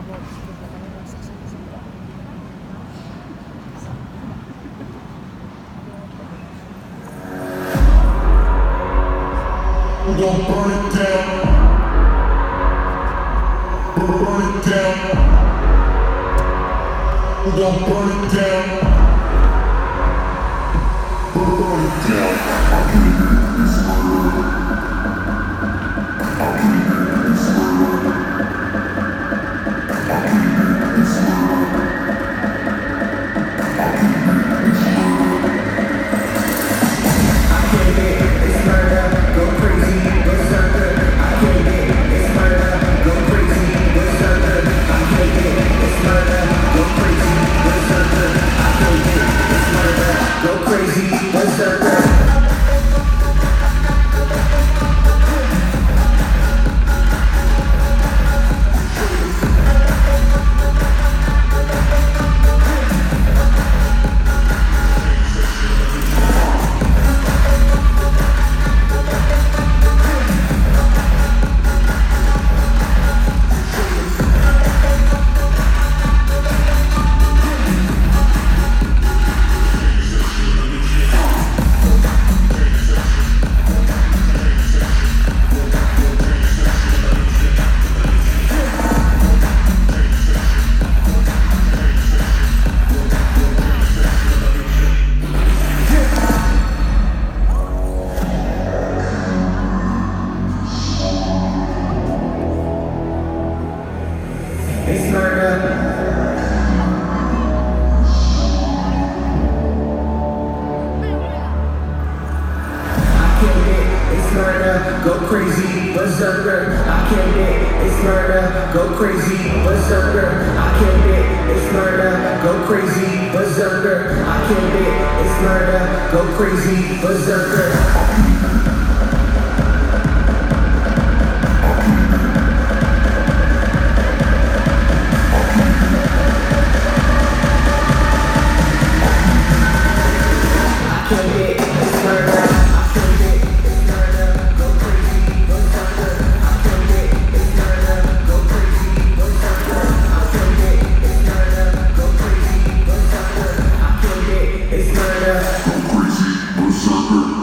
We gon' burn it down. Burn it down. We gon' burn it down. Burn it down. I can't get this murder. I can't get this murder. I can't get this murder. I can't get this murder. I can't get this murder. Go crazy, berserker. I can't get this murder. Go crazy, berserker. I can't get this murder. Go crazy, berserker. I can't get this murder. Go crazy, berserker. It's murder. I can't get it's murder. Go crazy, berserker. I can't get it's murder. Go crazy, berserker. I can't get it's murder. Go crazy, berserker. I can't get it's murder. Go crazy, berserker. Go crazy, berserker.